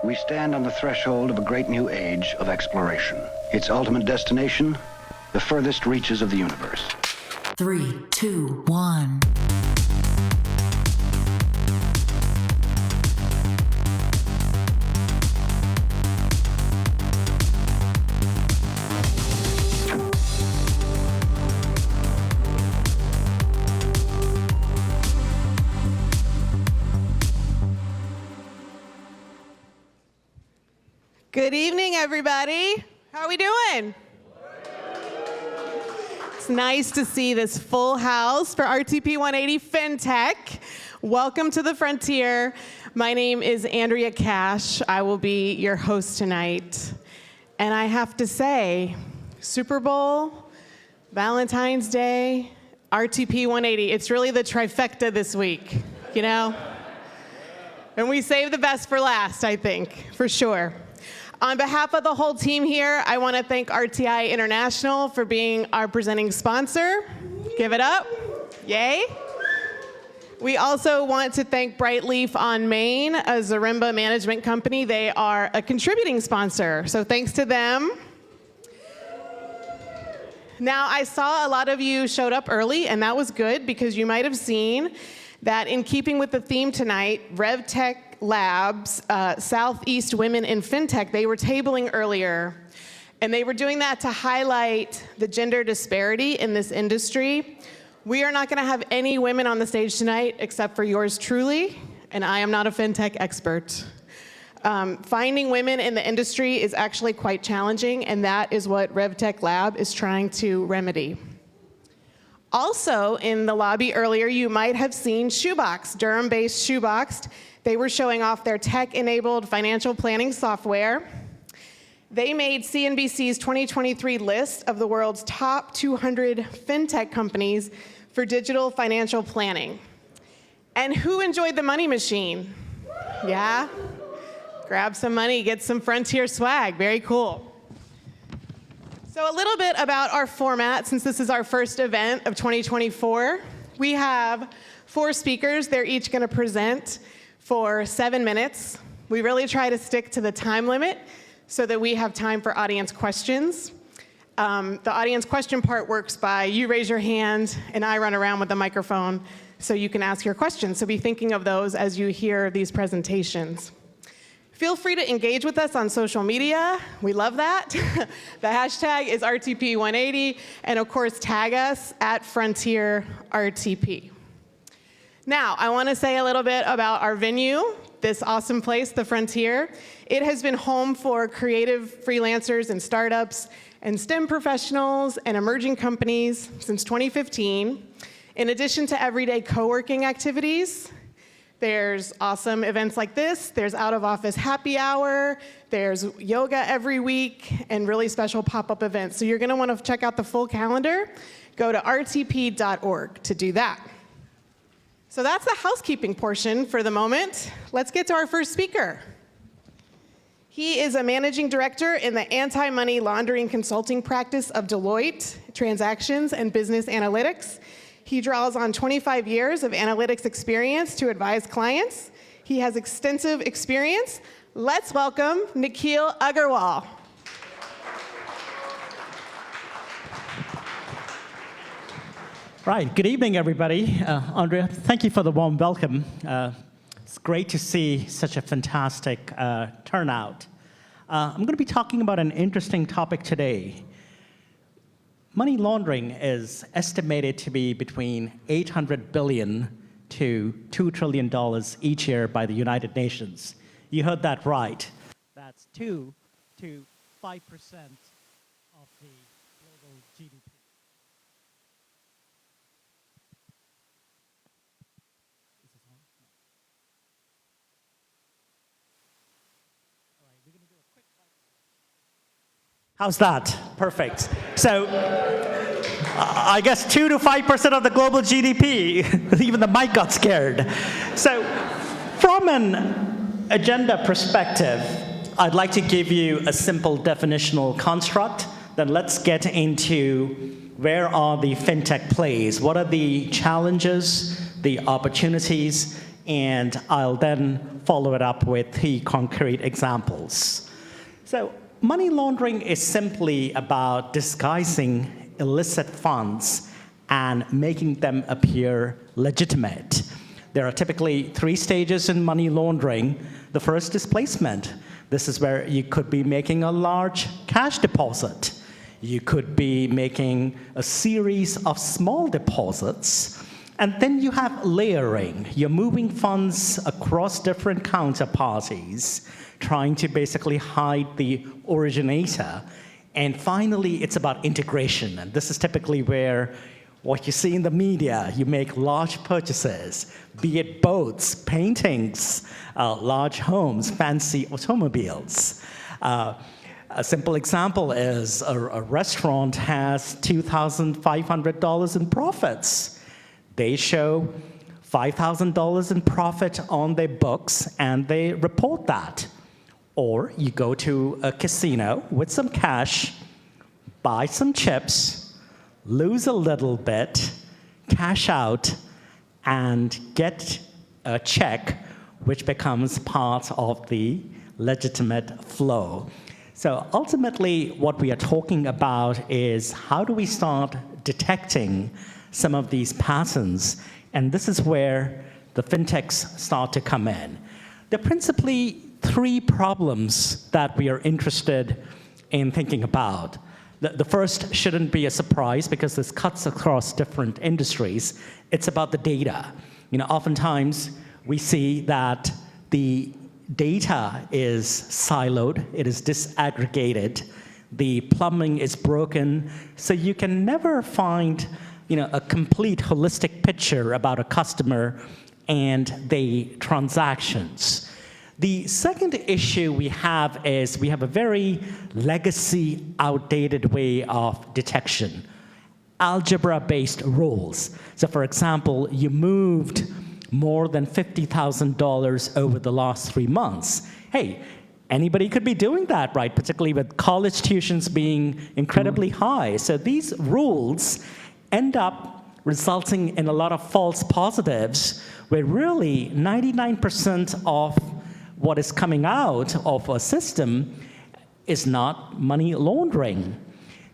We stand on the threshold of a great new age of exploration. Its ultimate destination, the furthest reaches of the universe. 3, 2, 1. Good evening, everybody. How are we doing? It's nice to see this full house for RTP180 FinTech. Welcome to the frontier. My name is Andrea Cash. I will be your host tonight. And I have to say, Super Bowl, Valentine's Day, RTP180, it's really the trifecta this week, you know? And we save the best for last, I think, for sure. On behalf of the whole team here, I want to thank RTI International for being our presenting sponsor. Give it up. Yay. We also want to thank Brightleaf on Main, a Zarimba management company. They are a contributing sponsor, so thanks to them. Now, I saw a lot of you showed up early, and that was good because you might have seen that in keeping with the theme tonight, RevTech Labs, Southeast Women in FinTech, they were tabling earlier. And they were doing that to highlight the gender disparity in this industry. We are not going to have any women on the stage tonight except for yours truly, and I am not a FinTech expert. Finding women in the industry is actually quite challenging, and that is what RevTech Lab is trying to remedy. Also, in the lobby earlier, you might have seen Shoebox, Durham-based Shoebox. They were showing off their tech-enabled financial planning software. They made CNBC's 2023 list of the world's top 200 FinTech companies for digital financial planning. And who enjoyed the money machine? Yeah? Grab some money, get some Frontier swag. Very cool. So a little bit about our format, since this is our first event of 2024. We have 4 speakers. They're each going to present for 7 minutes. We really try to stick to the time limit so that we have time for audience questions. The audience question part works by you raise your hand and I run around with the microphone so you can ask your questions. So be thinking of those as you hear these presentations. Feel free to engage with us on social media. We love that. The hashtag is RTP180, and of course, tag us at FrontierRTP. Now, I want to say a little bit about our venue, this awesome place, the Frontier. It has been home for creative freelancers and startups and STEM professionals and emerging companies since 2015. In addition to everyday co-working activities, there's awesome events like this, there's out-of-office happy hour, there's yoga every week, and really special pop-up events. So you're going to want to check out the full calendar. Go to rtp.org to do that. So that's the housekeeping portion for the moment. Let's get to our first speaker. He is a managing director in the anti-money laundering consulting practice of Deloitte Transactions and Business Analytics. He draws on 25 years of analytics experience to advise clients. He has extensive experience. Let's welcome Nikhil Agarwal. Right, good evening, everybody. Andrea, thank you for the warm welcome. It's great to see such a fantastic turnout. I'm going to be talking about an interesting topic today. Money laundering is estimated to be between $800 billion to $2 trillion each year by the United Nations. You heard that right. That's 2 to 5% of the global GDP. How's that? Perfect. So I guess 2 to 5% of the global GDP, even the mic got scared. So from an agenda perspective, I'd like to give you a simple definitional construct. Then let's get into where are the FinTech plays, what are the challenges, the opportunities and I'll then follow it up with 3 concrete examples. So money laundering is simply about disguising illicit funds and making them appear legitimate. There are typically 3 stages in money laundering. The first is placement. This is where you could be making a large cash deposit. You could be making a series of small deposits. And then you have layering. You're moving funds across different counterparties, trying to basically hide the originator. And finally, it's about integration. And this is typically where what you see in the media, you make large purchases, be it boats, paintings, large homes, fancy automobiles. A simple example is a restaurant has $2,500 in profits. They show $5,000 in profit on their books, and they report that. Or you go to a casino with some cash, buy some chips, lose a little bit, cash out, and get a check, which becomes part of the legitimate flow. So ultimately, what we are talking about is how do we start detecting some of these patterns, and this is where the fintechs start to come in. There are principally 3 problems that we are interested in thinking about. The first shouldn't be a surprise because this cuts across different industries. It's about the data. Oftentimes we see that the data is siloed, it is disaggregated, the plumbing is broken, so you can never find a complete holistic picture about a customer and the transactions. The second issue we have is we have a very legacy, outdated way of detection. Algebra-based rules. So for example, you moved more than $50,000 over the last 3 months. Hey, anybody could be doing that, right? Particularly with college tuitions being incredibly high. So these rules end up resulting in a lot of false positives where really 99% of what is coming out of a system is not money laundering.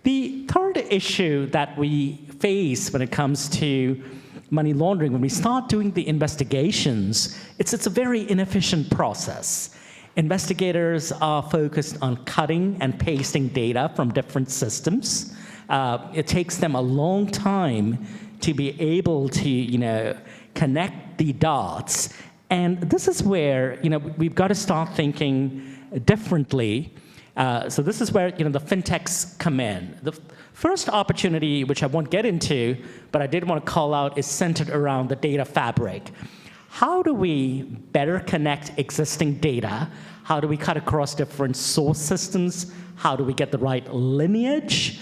The third issue that we face when it comes to money laundering, when we start doing the investigations, it's a very inefficient process. Investigators are focused on cutting and pasting data from different systems. It takes them a long time to be able to, connect the dots. And this is where, we've got to start thinking differently. So this is where, the fintechs come in. The first opportunity, which I won't get into, but I did want to call out, is centered around the data fabric. How do we better connect existing data? How do we cut across different source systems? How do we get the right lineage?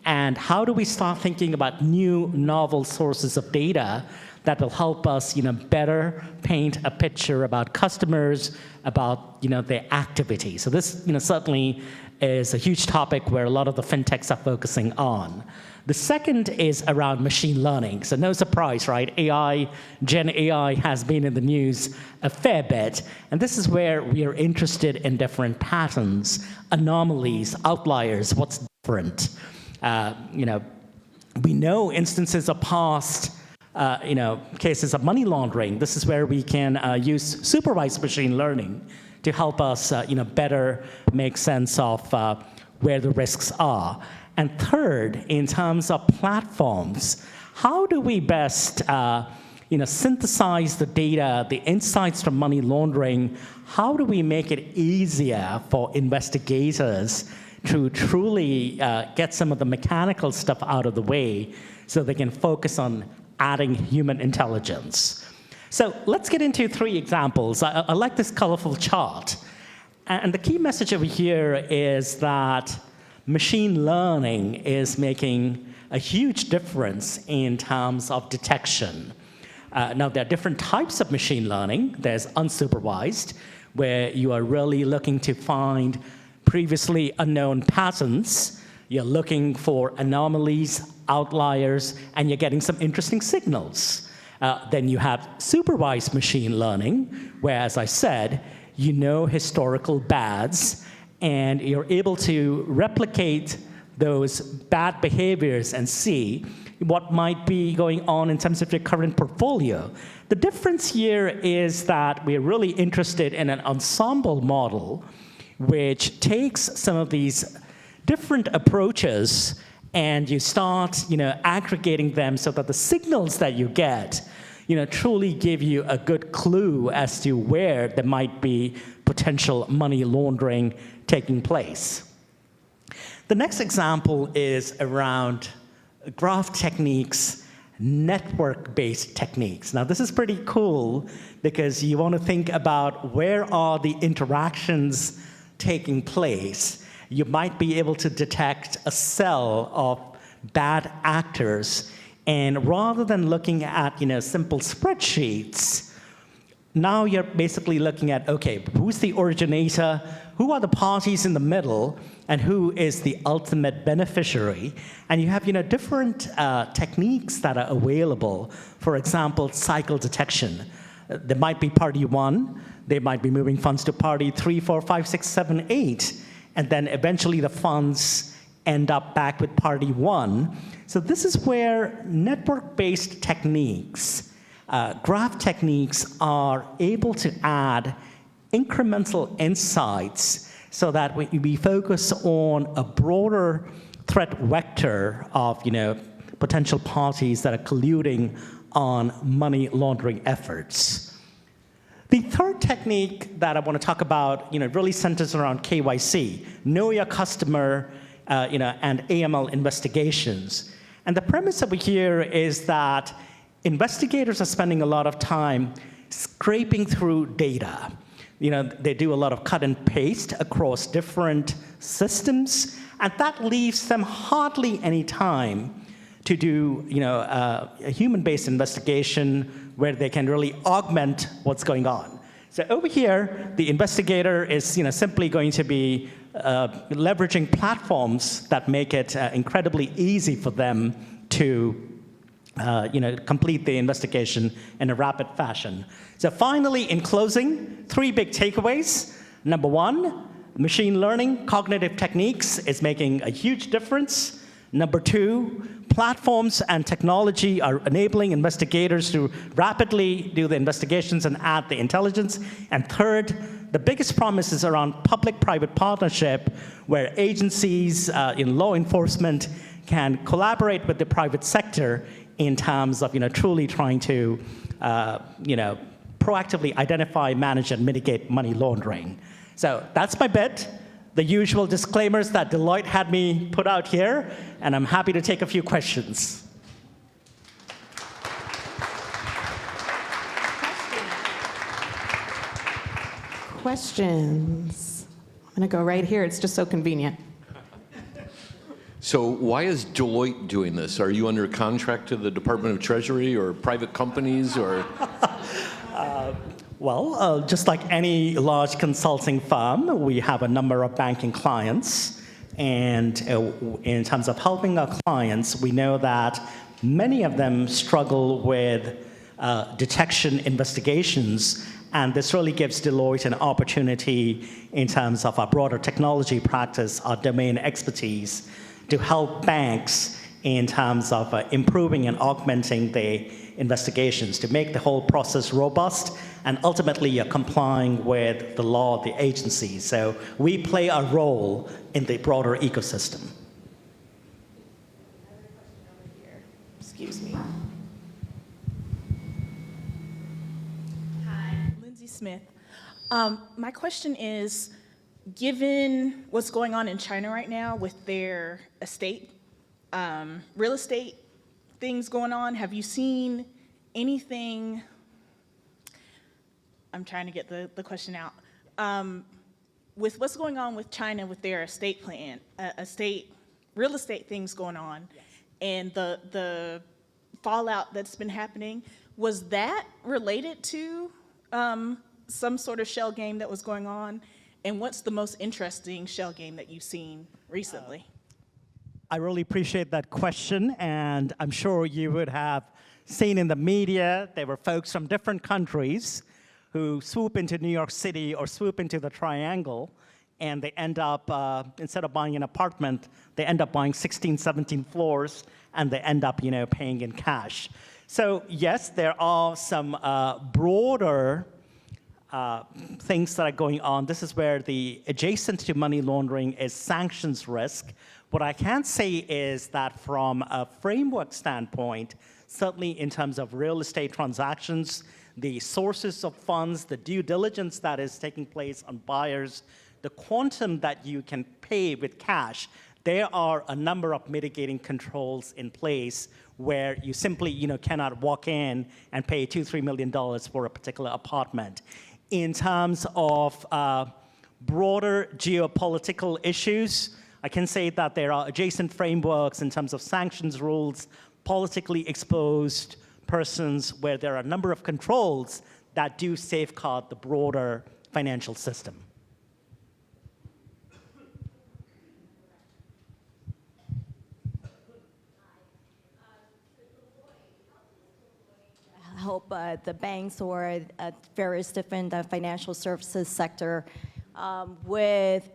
And how do we start thinking about new, novel sources of data that will help us, better paint a picture about customers, about, their activity? So this, certainly is a huge topic where a lot of the fintechs are focusing on. The second is around machine learning. So no surprise, right? AI, Gen AI has been in the news a fair bit. And this is where we are interested in different patterns, anomalies, outliers, what's different. We know instances of past, cases of money laundering. This is where we can use supervised machine learning to help us, better make sense of where the risks are. And third, in terms of platforms, how do we best, synthesize the data, the insights from money laundering? How do we make it easier for investigators to truly get some of the mechanical stuff out of the way so they can focus on adding human intelligence? So let's get into 3 examples. I like this colorful chart. And the key message over here is that machine learning is making a huge difference in terms of detection. Now, there are different types of machine learning. There's unsupervised, where you are really looking to find previously unknown patterns. You're looking for anomalies, outliers, and you're getting some interesting signals. Then you have supervised machine learning, where, as I said, you know historical bads, and you're able to replicate those bad behaviors and see what might be going on in terms of your current portfolio. The difference here is that we're really interested in an ensemble model which takes some of these different approaches and you start, aggregating them so that the signals that you get, truly give you a good clue as to where there might be potential money laundering taking place. The next example is around graph techniques, network-based techniques. Now, this is pretty cool because you want to think about where are the interactions taking place. You might be able to detect a cell of bad actors, and rather than looking at simple spreadsheets, now you're basically looking at, okay, who's the originator, who are the parties in the middle, and who is the ultimate beneficiary. And you have different techniques that are available. For example, cycle detection. There might be party 1, they might be moving funds to party 3, 4, 5, 6, 7, 8, and then eventually the funds end up back with party 1. So this is where network-based techniques, graph techniques, are able to add incremental insights so that we focus on a broader threat vector of potential parties that are colluding on money laundering efforts. The third technique that I want to talk about really centers around KYC, know your customer, and AML investigations. And the premise over here is that investigators are spending a lot of time scraping through data. They do a lot of cut and paste across different systems, and that leaves them hardly any time to do a human-based investigation where they can really augment what's going on. So over here, the investigator is simply going to be leveraging platforms that make it incredibly easy for them to complete the investigation in a rapid fashion. So finally, in closing, 3 big takeaways. Number 1, machine learning, cognitive techniques is making a huge difference. Number 2, platforms and technology are enabling investigators to rapidly do the investigations and add the intelligence. And third, the biggest promise is around public-private partnership, where agencies in law enforcement can collaborate with the private sector in terms of truly trying to proactively identify, manage, and mitigate money laundering. So that's my bit. The usual disclaimers that Deloitte had me put out here, and I'm happy to take a few questions. Questions? I'm going to go right here. It's just so convenient. So why is Deloitte doing this? Are you under contract to the Department of Treasury or private companies or? Well, just like any large consulting firm, we have a number of banking clients. And in terms of helping our clients, we know that many of them struggle with detection investigations. And this really gives Deloitte an opportunity in terms of our broader technology practice, our domain expertise, to help banks in terms of improving and augmenting the investigations, to make the whole process robust, and ultimately you're complying with the law of the agency. So we play a role in the broader ecosystem. Excuse me. Hi, Lindsay Smith. My question is, given what's going on in China right now with their real estate things going on, have you seen anything? I'm trying to get the question out. With what's going on with China with their estate plan, real estate things going on, yes, and the fallout that's been happening, was that related to some sort of shell game that was going on? And what's the most interesting shell game that you've seen recently? I really appreciate that question, and I'm sure you would have seen in the media. There were folks from different countries who swoop into New York City or swoop into the Triangle, and they end up, instead of buying an apartment, they end up buying 16, 17 floors, and they end up, paying in cash. So yes, there are some broader things that are going on. This is where the adjacent to money laundering is sanctions risk. What I can say is that from a framework standpoint, certainly in terms of real estate transactions, the sources of funds, the due diligence that is taking place on buyers, the quantum that you can pay with cash, there are a number of mitigating controls in place where you simply cannot walk in and pay $2-3 million for a particular apartment. In terms of broader geopolitical issues, I can say that there are adjacent frameworks in terms of sanctions rules, politically exposed persons, where there are a number of controls that do safeguard the broader financial system. Help the banks or various different financial services sector with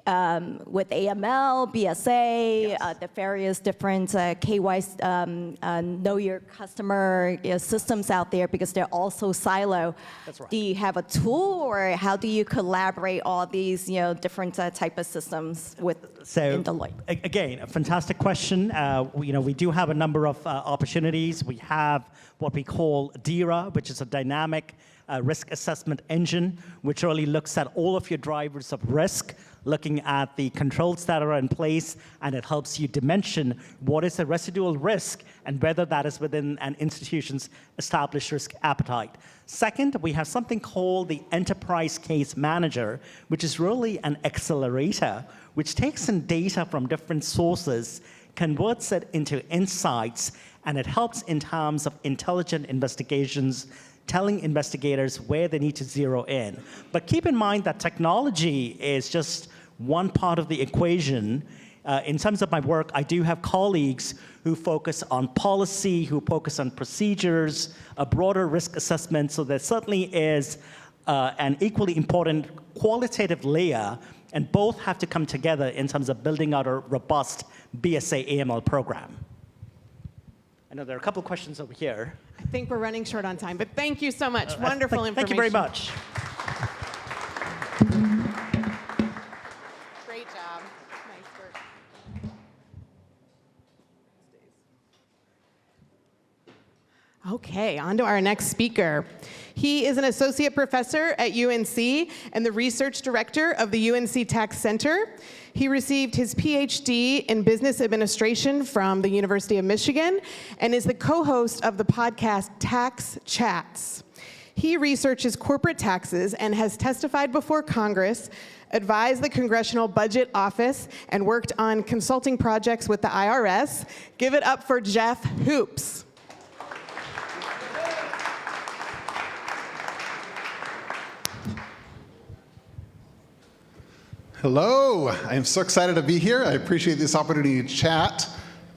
AML, BSA, Yes. the various different KYC, know your customer systems out there, because they're also silo. That's right. Do you have a tool, or how do you collaborate all these different type of systems in Deloitte? Again, a fantastic question. We do have a number of opportunities. We have what we call DIRA, which is a dynamic risk assessment engine, which really looks at all of your drivers of risk, looking at the controls that are in place, and it helps you dimension what is the residual risk and whether that is within an institution's established risk appetite. Second, we have something called the Enterprise Case Manager, which is really an accelerator, which takes in data from different sources, converts it into insights, and it helps in terms of intelligent investigations, telling investigators where they need to zero in. But keep in mind that technology is just one part of the equation. In terms of my work, I do have colleagues who focus on policy, who focus on procedures, a broader risk assessment. So there certainly is an equally important qualitative layer, and both have to come together in terms of building out a robust BSA AML program. I know there are a couple questions over here. I think we're running short on time, but thank you so much. Wonderful information. Thank you very much. Great job. Nice work. Okay, on to our next speaker. He is an associate professor at UNC and the research director of the UNC Tax Center. He received his PhD in business administration from the University of Michigan and is the co-host of the podcast Tax Chats. He researches corporate taxes and has testified before Congress, advised the Congressional Budget Office, and worked on consulting projects with the IRS. Give it up for Jeff Hoops. Hello, I am so excited to be here. I appreciate this opportunity to chat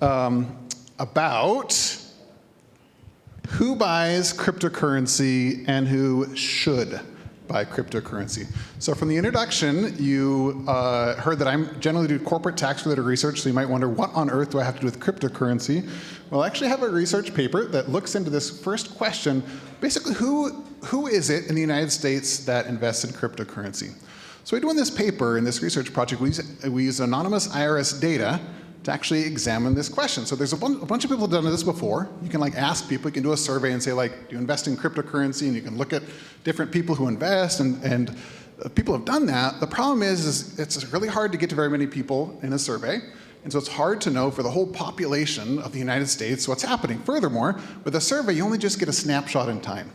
about who buys cryptocurrency and who should buy cryptocurrency. So from the introduction, you heard that I generally do corporate tax-related research, so you might wonder, what on earth do I have to do with cryptocurrency? Well, I actually have a research paper that looks into this first question. Basically, who is it in the United States that invests in cryptocurrency? So we do in this paper, in this research project, we use anonymous IRS data to actually examine this question. So there's a bunch of people who have done this before. You can ask people, you can do a survey and say do you invest in cryptocurrency? And you can look at different people who invest, and people have done that. The problem is it's really hard to get to very many people in a survey. And so it's hard to know for the whole population of the United States what's happening. Furthermore, with a survey, you only just get a snapshot in time.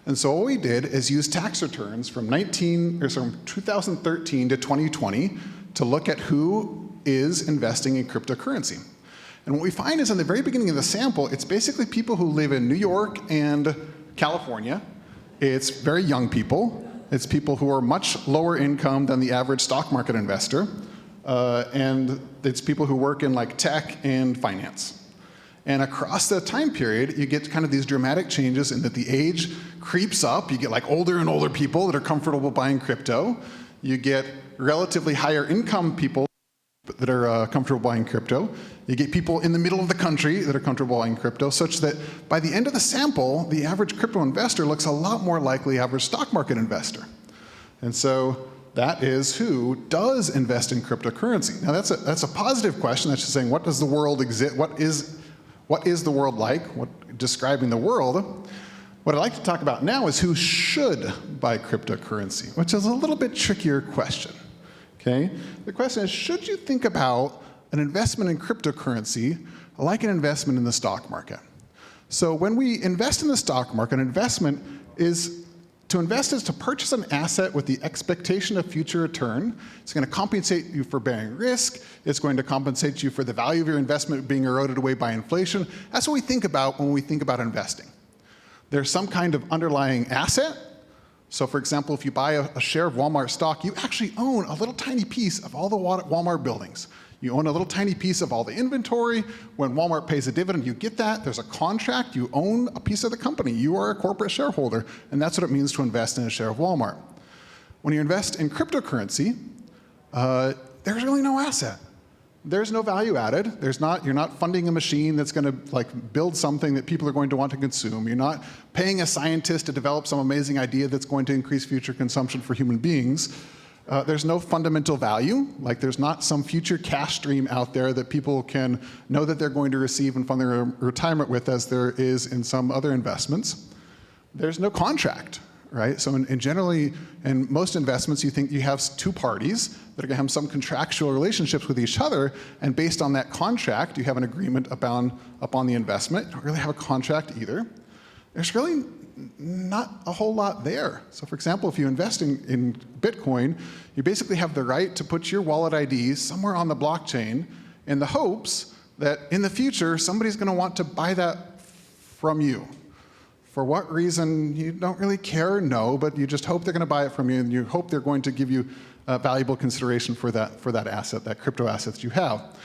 And so what we did is use tax returns from 2013 to 2020 to look at who is investing in cryptocurrency. And what we find is in the very beginning of the sample, it's basically people who live in New York and California. It's very young people. It's people who are much lower income than the average stock market investor. And it's people who work in tech and finance. And across the time period, you get kind of these dramatic changes in that the age creeps up. You get like older and older people that are comfortable buying crypto. You get relatively higher income people that are comfortable buying crypto. You get people in the middle of the country that are comfortable buying crypto, such that by the end of the sample, the average crypto investor looks a lot more like the average stock market investor. And so that is who does invest in cryptocurrency. Now that's a positive question. That's just saying, what does the world exist? What is the world like? Describing the world. What I'd like to talk about now is who should buy cryptocurrency, which is a little bit trickier question. Okay? The question is, should you think about an investment in cryptocurrency like an investment in the stock market? So when we invest in the stock market, to invest is to purchase an asset with the expectation of future return. It's going to compensate you for bearing risk. It's going to compensate you for the value of your investment being eroded away by inflation. That's what we think about when we think about investing. There's some kind of underlying asset. So for example, if you buy a share of Walmart stock, you actually own a little tiny piece of all the Walmart buildings. You own a little tiny piece of all the inventory. When Walmart pays a dividend, you get that. There's a contract. You own a piece of the company. You are a corporate shareholder, and that's what it means to invest in a share of Walmart. When you invest in cryptocurrency, there's really no asset. There's no value added. You're not funding a machine that's going to build something that people are going to want to consume. You're not paying a scientist to develop some amazing idea that's going to increase future consumption for human beings. There's no fundamental value, there's not some future cash stream out there that people can know that they're going to receive and fund their retirement with, as there is in some other investments. There's no contract, right? So in most investments, you have two parties that are going to have some contractual relationships with each other, and based on that contract, you have an agreement upon the investment. You don't really have a contract either. There's really not a whole lot there. So for example, if you invest in Bitcoin, you basically have the right to put your wallet ID somewhere on the blockchain in the hopes that in the future, somebody's going to want to buy that from you. For what reason, you don't really care or know, but you just hope they're going to buy it from you, and you hope they're going to give you valuable consideration for that asset, that crypto asset that you have.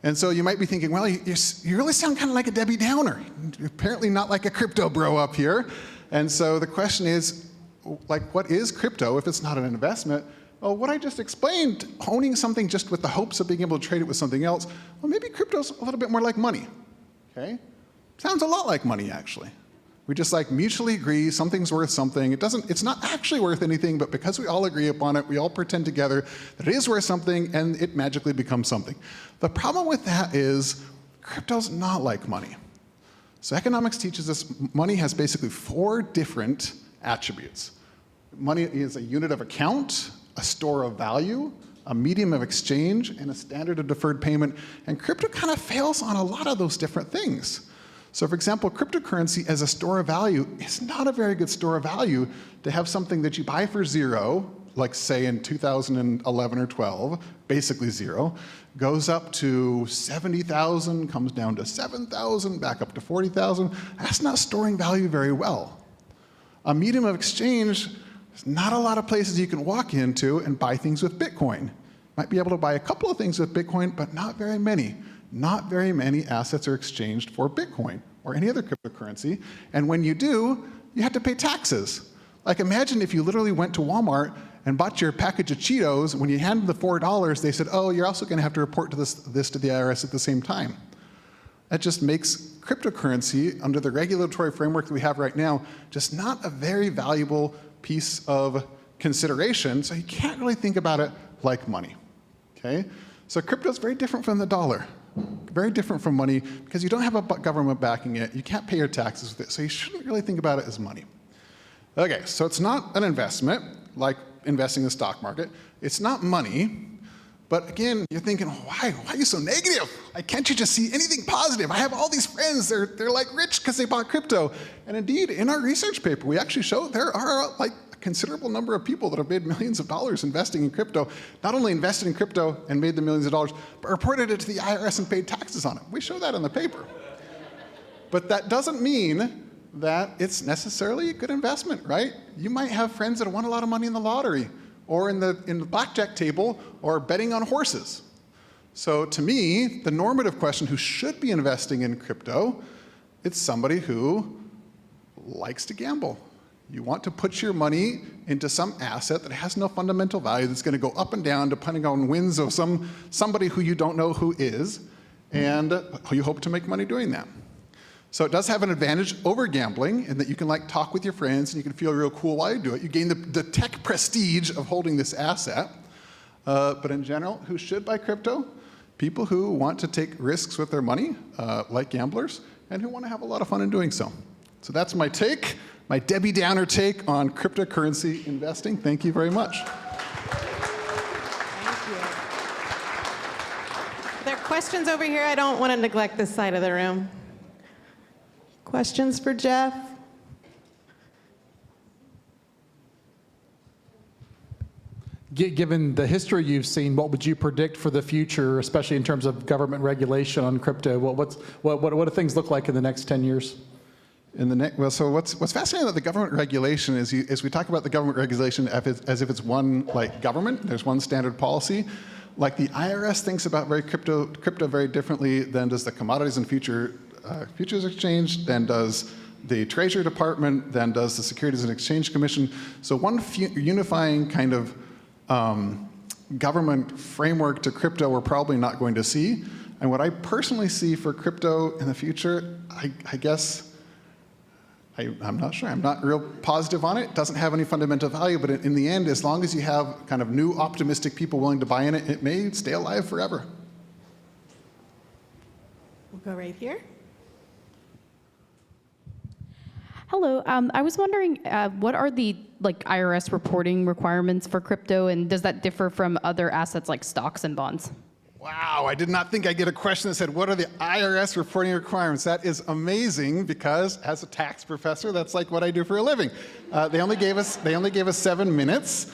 And so you might be thinking, well, you really sound kind of like a Debbie Downer. You're apparently not like a crypto bro up here. And so the question is, what is crypto if it's not an investment? Well, what I just explained, owning something just with the hopes of being able to trade it with something else, well, maybe crypto's a little bit more like money, okay? Sounds a lot like money, actually. We just mutually agree something's worth something. It's not actually worth anything, but because we all agree upon it, we all pretend together that it is worth something, and it magically becomes something. The problem with that is crypto's not like money. So economics teaches us money has basically 4 different attributes. Money is a unit of account, a store of value, a medium of exchange, and a standard of deferred payment. And crypto kind of fails on a lot of those different things. So for example, cryptocurrency as a store of value is not a very good store of value to have something that you buy for 0, like say in 2011 or 12, basically 0, goes up to 70,000, comes down to 7,000, back up to 40,000. That's not storing value very well. A medium of exchange, there's not a lot of places you can walk into and buy things with Bitcoin. Might be able to buy a couple of things with Bitcoin, but not very many. Not very many assets are exchanged for Bitcoin or any other cryptocurrency. And when you do, you have to pay taxes. Imagine if you literally went to Walmart and bought your package of Cheetos. When you handed the $4, they said, oh, you're also going to have to report this to the IRS at the same time. That just makes cryptocurrency, under the regulatory framework that we have right now, just not a very valuable piece of consideration. So you can't really think about it like money. Okay? So crypto is very different from the dollar. Very different from money because you don't have a government backing it. You can't pay your taxes with it. So you shouldn't really think about it as money. Okay, so it's not an investment like investing in the stock market. It's not money. But again, you're thinking, why are you so negative? Can't you just see anything positive? I have all these friends, they're rich because they bought crypto. And indeed, in our research paper, we actually show there are a considerable number of people that have made millions of dollars investing in crypto, not only invested in crypto and made the millions of dollars, but reported it to the IRS and paid taxes on it. We show that in the paper. But that doesn't mean that it's necessarily a good investment, right? You might have friends that have won a lot of money in the lottery, or in the blackjack table, or betting on horses. So to me, the normative question, who should be investing in crypto, it's somebody who likes to gamble. You want to put your money into some asset that has no fundamental value, that's going to go up and down depending on winds of somebody who you don't know who is, and you hope to make money doing that. So it does have an advantage over gambling in that you can like talk with your friends and you can feel real cool while you do it. You gain the tech prestige of holding this asset. But in general, who should buy crypto? People who want to take risks with their money, like gamblers, and who want to have a lot of fun in doing so. So that's my take, my Debbie Downer take on cryptocurrency investing. Thank you very much. Thank you. There are questions over here. I don't want to neglect this side of the room. Questions for Jeff? Given the history you've seen, what would you predict for the future, especially in terms of government regulation on crypto? What do things look like in the next 10 years? Well, so what's fascinating about the government regulation is we talk about the government regulation as if it's one like government. There's one standard policy. Like the IRS thinks about crypto very differently than does the Commodities and Futures Exchange, then does the Treasury Department, then does the Securities and Exchange Commission. So one unifying kind of government framework to crypto we're probably not going to see. And what I personally see for crypto in the future, I guess, I'm not sure. I'm not real positive on it. It doesn't have any fundamental value, but in the end, as long as you have kind of new optimistic people willing to buy in it, it may stay alive forever. We'll go right here. Hello, I was wondering, what are the IRS reporting requirements for crypto, and does that differ from other assets like stocks and bonds? Wow, I did not think I'd get a question that said, what are the IRS reporting requirements? That is amazing because as a tax professor, that's like what I do for a living. They only gave us 7 minutes.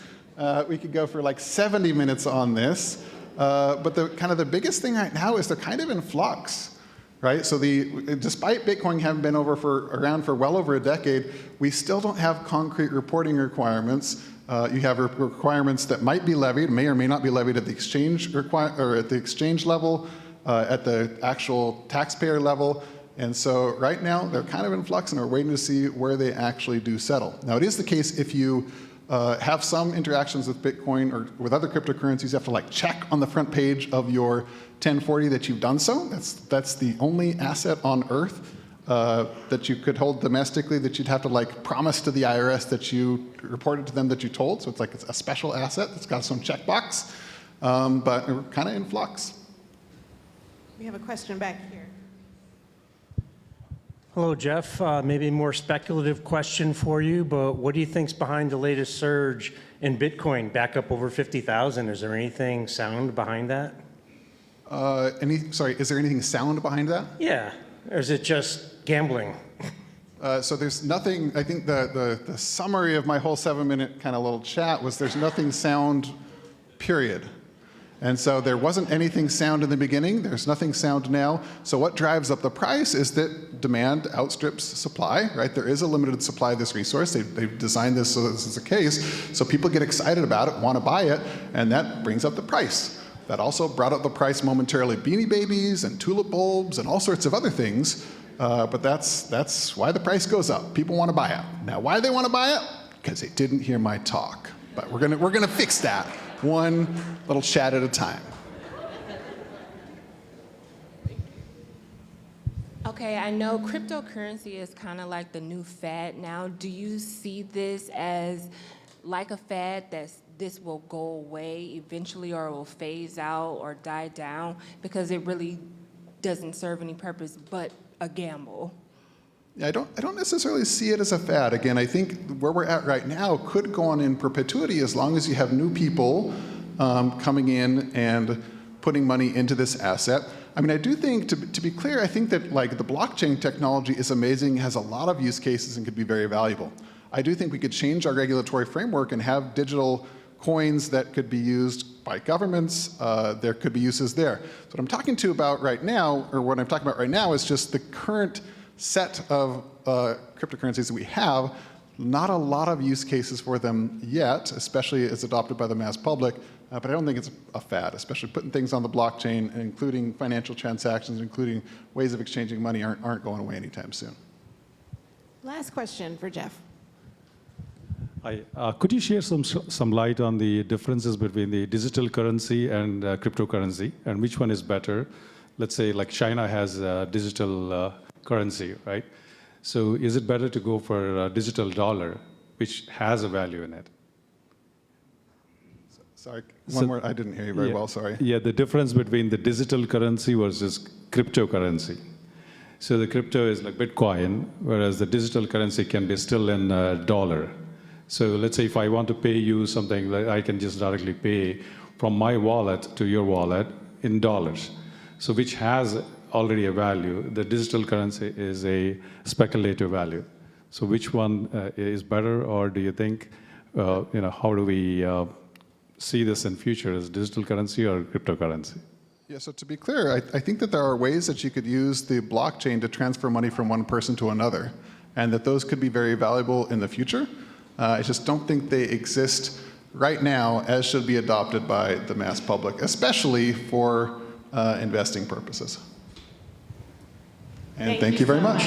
We could go for like 70 minutes on this. But the biggest thing right now is they're kind of in flux. Right? So despite Bitcoin having been around for well over a decade, we still don't have concrete reporting requirements. You have requirements that might be levied, may or may not be levied at the exchange level, at the actual taxpayer level. And so right now they're kind of in flux, and we're waiting to see where they actually do settle. Now it is the case if you have some interactions with Bitcoin or with other cryptocurrencies, you have to check on the front page of your 1040 that you've done so. That's the only asset on earth that you could hold domestically that you'd have to promise to the IRS that you reported to them that you told. So it's a special asset that's got some checkbox, but we're kind of in flux. We have a question back here. Hello, Jeff. Maybe a more speculative question for you, but what do you think's behind the latest surge in Bitcoin, back up over 50,000? Is there anything sound behind that? Is there anything sound behind that? Yeah, or is it just gambling? So there's nothing, I think the summary of my whole 7-minute kind of little chat was there's nothing sound, period. And so there wasn't anything sound in the beginning, there's nothing sound now. So what drives up the price is that demand outstrips supply, right? There is a limited supply of this resource. They've designed this so this is the case. So people get excited about it, want to buy it, and that brings up the price. That also brought up the price momentarily. Beanie Babies and tulip bulbs and all sorts of other things. But that's why the price goes up. People want to buy it. Now, why they want to buy it? Because they didn't hear my talk. But we're gonna fix that one little chat at a time. Okay, I know cryptocurrency is kind of like the new fad now. Do you see this as like a fad this will go away eventually, or it will phase out or die down because it really doesn't serve any purpose but a gamble? I don't necessarily see it as a fad. Again, I think where we're at right now could go on in perpetuity as long as you have new people coming in and putting money into this asset. I mean, I do think, to be clear, I think that the blockchain technology is amazing, has a lot of use cases, and could be very valuable. I do think we could change our regulatory framework and have digital coins that could be used by governments. There could be uses there. So what I'm talking about right now, is just the current set of cryptocurrencies that we have. Not a lot of use cases for them yet, especially as adopted by the mass public, but I don't think it's a fad, especially putting things on the blockchain, including financial transactions, including ways of exchanging money aren't going away anytime soon. Last question for Jeff. Hi. Could you share some light on the differences between the digital currency and cryptocurrency, and which one is better? Let's say like China has digital currency, right? So is it better to go for a digital dollar, which has a value in it? Sorry, one more, I didn't hear you very well, sorry. Yeah, the difference between the digital currency versus cryptocurrency. So the crypto is like Bitcoin, whereas the digital currency can be still in dollar. So let's say if I want to pay you something, like I can just directly pay from my wallet to your wallet in dollars. So which has already a value. The digital currency is a speculative value. So which one is better, or do you think, how do we see this in future as digital currency or cryptocurrency? Yeah, so to be clear, I think that there are ways that you could use the blockchain to transfer money from one person to another, and that those could be very valuable in the future. I just don't think they exist right now as should be adopted by the mass public, especially for investing purposes. And thank you very much.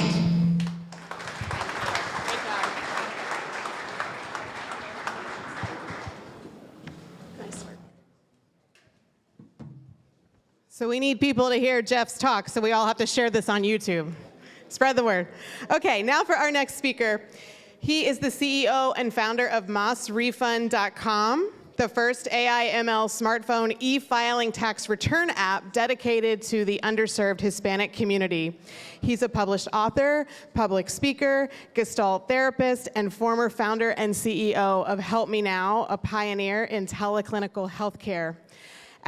So we need people to hear Jeff's talk, so we all have to share this on YouTube. Spread the word. Okay, now for our next speaker. He is the CEO and founder of MossRefund.com, the first AI/ML smartphone e-filing tax return app dedicated to the underserved Hispanic community. He's a published author, public speaker, Gestalt therapist, and former founder and CEO of Help Me Now, a pioneer in teleclinical healthcare.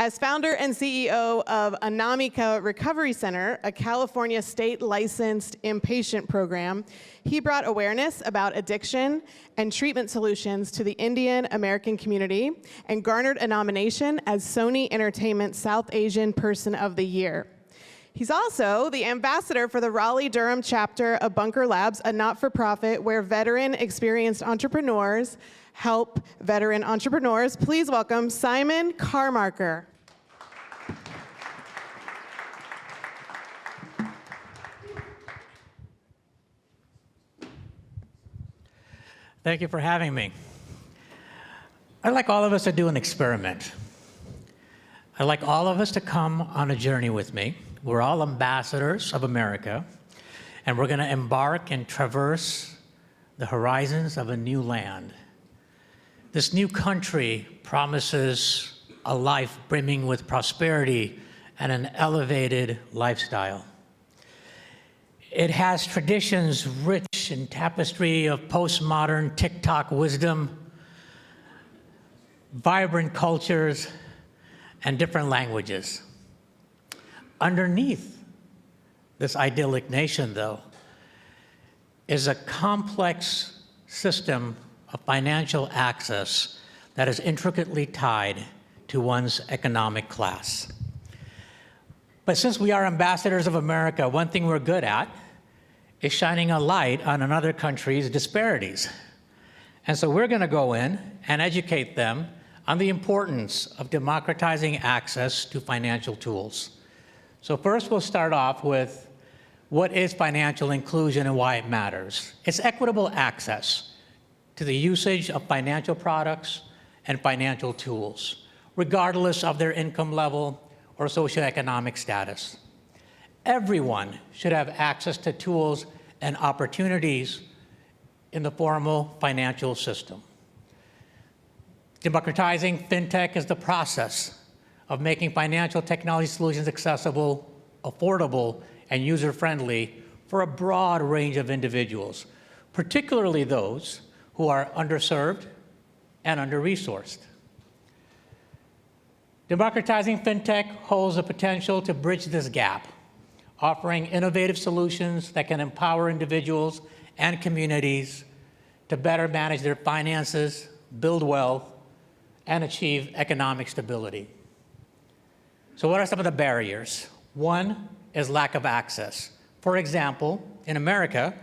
As founder and CEO of Anamika Recovery Center, a California state-licensed inpatient program, he brought awareness about addiction and treatment solutions to the Indian American community and garnered a nomination as Sony Entertainment South Asian Person of the Year. He's also the ambassador for the Raleigh-Durham chapter of Bunker Labs, a not-for-profit where veteran experienced entrepreneurs help veteran entrepreneurs. Please welcome Simon Carmarker. Thank you for having me. I'd like all of us to do an experiment. I'd like all of us to come on a journey with me. We're all ambassadors of America, and we're going to embark and traverse the horizons of a new land. This new country promises a life brimming with prosperity and an elevated lifestyle. It has traditions rich in tapestry of postmodern TikTok wisdom, vibrant cultures, and different languages. Underneath this idyllic nation, though, is a complex system of financial access that is intricately tied to one's economic class. But since we are ambassadors of America, one thing we're good at is shining a light on another country's disparities. And so we're going to go in and educate them on the importance of democratizing access to financial tools. So first we'll start off with what is financial inclusion and why it matters. It's equitable access to the usage of financial products and financial tools, regardless of their income level or socioeconomic status. Everyone should have access to tools and opportunities in the formal financial system. Democratizing FinTech is the process of making financial technology solutions accessible, affordable, and user-friendly for a broad range of individuals, particularly those who are underserved and under-resourced. Democratizing FinTech holds the potential to bridge this gap, offering innovative solutions that can empower individuals and communities to better manage their finances, build wealth, and achieve economic stability. So what are some of the barriers? One is lack of access. For example, in America,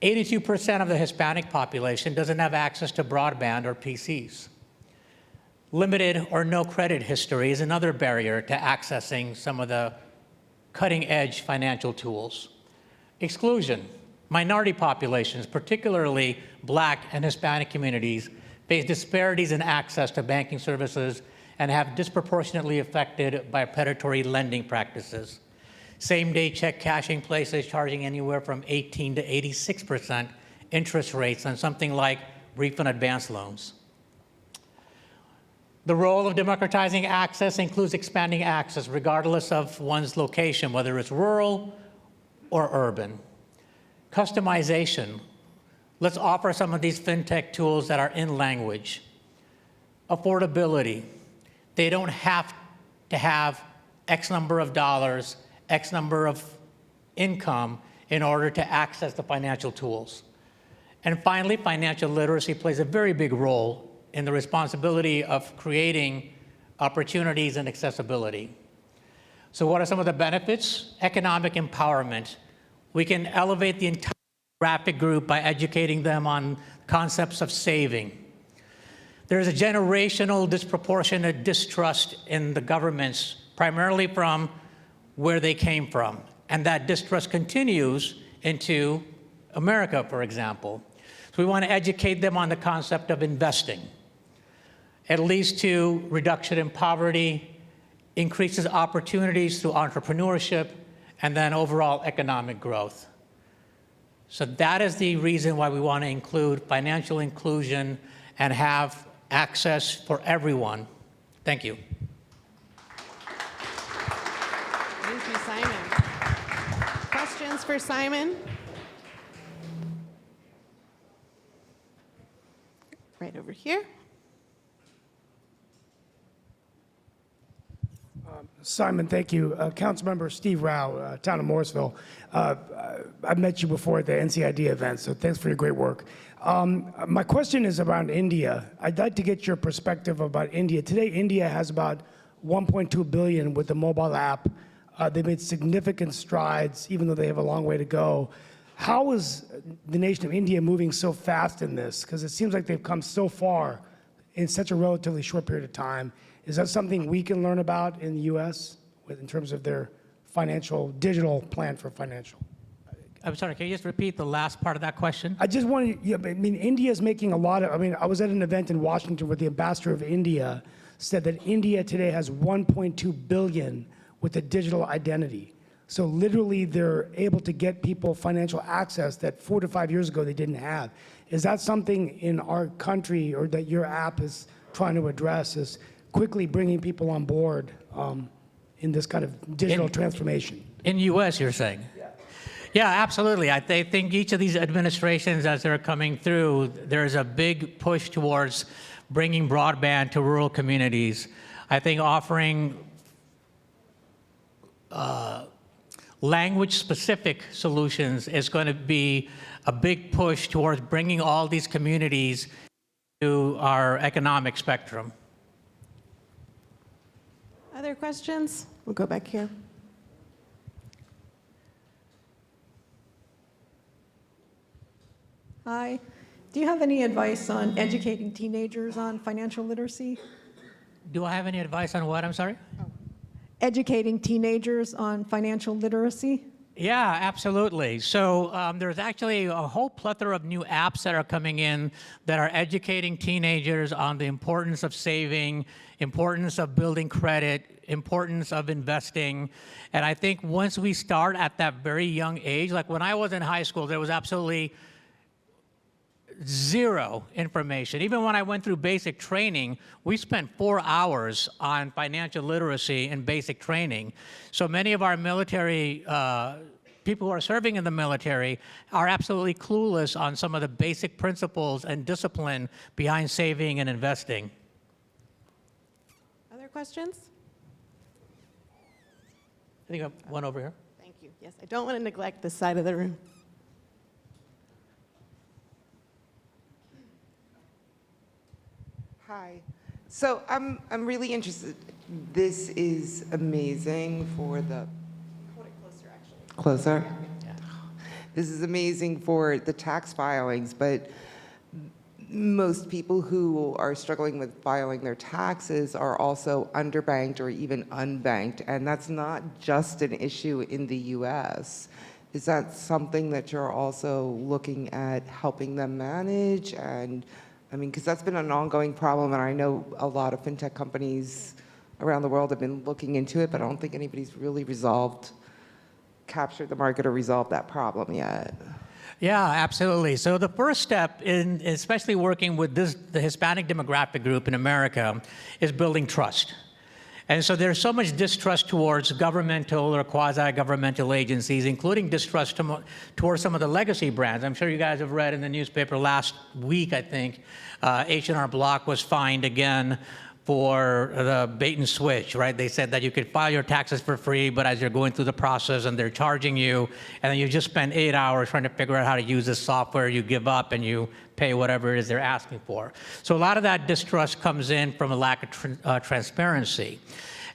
82% of the Hispanic population doesn't have access to broadband or PCs. Limited or no credit history is another barrier to accessing some of the cutting-edge financial tools. Exclusion. Minority populations, particularly Black and Hispanic communities, face disparities in access to banking services and have disproportionately affected by predatory lending practices. Same-day check cashing places charging anywhere from 18 to 86% interest rates on something like refund advance loans. The role of democratizing access includes expanding access regardless of one's location, whether it's rural or urban. Customization. Let's offer some of these FinTech tools that are in language. Affordability. They don't have to have X number of dollars, X number of income in order to access the financial tools. And finally, financial literacy plays a very big role in the responsibility of creating opportunities and accessibility. So what are some of the benefits? Economic empowerment. We can elevate the entire demographic group by educating them on concepts of saving. There's a generational disproportionate distrust in the governments, primarily from where they came from. And that distrust continues into America, for example. So we want to educate them on the concept of investing. It leads to reduction in poverty, increases opportunities through entrepreneurship, and then overall economic growth. So that is the reason why we want to include financial inclusion and have access for everyone. Thank you. Thank you, Simon. Questions for Simon? Right over here. Simon, thank you. Councilmember Steve Rao, town of Morrisville. I've met you before at the NCID event, so thanks for your great work. My question is around India. I'd like to get your perspective about India. Today, India has about 1.2 billion with the mobile app. They've made significant strides, even though they have a long way to go. How is the nation of India moving so fast in this? Because it seems like they've come so far in such a relatively short period of time. Is that something we can learn about in the U.S. in terms of their digital plan for financial? I'm sorry, can you just repeat the last part of that question? I just wanted, India is making a lot of, I was at an event in Washington where the ambassador of India said that India today has 1.2 billion with a digital identity. So literally they're able to get people financial access that 4 to 5 years ago they didn't have. Is that something in our country or that your app is trying to address, is quickly bringing people on board in this kind of digital transformation? In U.S., you're saying? Yeah, absolutely. I think each of these administrations, as they're coming through, there's a big push towards bringing broadband to rural communities. I think offering language-specific solutions is going to be a big push towards bringing all these communities to our economic spectrum. Other questions? We'll go back here. Hi. Do you have any advice on educating teenagers on financial literacy? Do I have any advice on what? I'm sorry? Educating teenagers on financial literacy? Yeah, absolutely. So there's actually a whole plethora of new apps that are coming in that are educating teenagers on the importance of saving, importance of building credit, importance of investing. And I think once we start at that very young age, like when I was in high school, there was absolutely zero information. Even when I went through basic training, we spent 4 hours on financial literacy and basic training. So many of our military people who are serving in the military are absolutely clueless on some of the basic principles and discipline behind saving and investing. Other questions? I think I have one over here. Thank you. Yes, I don't want to neglect this side of the room. Hi. So I'm really interested. This is amazing for the. Hold it closer, actually. Closer? Yeah. this is amazing for the tax filings, but most people who are struggling with filing their taxes are also underbanked or even unbanked, and that's not just an issue in the US. Is that something that you're also looking at helping them manage? And I mean, because that's been an ongoing problem, and I know a lot of fintech companies around the world have been looking into it, but I don't think anybody's really captured the market or resolved that problem yet. Yeah, absolutely. So the first step in especially working with the Hispanic demographic group in America is building trust. And so there's so much distrust towards governmental or quasi-governmental agencies, including distrust towards some of the legacy brands. I'm sure you guys have read in the newspaper last week, I think, H&R Block was fined again for the bait and switch, right? They said that you could file your taxes for free, but as you're going through the process and they're charging you, and then you just spend 8 hours trying to figure out how to use this software, you give up and you pay whatever it is they're asking for. So a lot of that distrust comes in from a lack of transparency.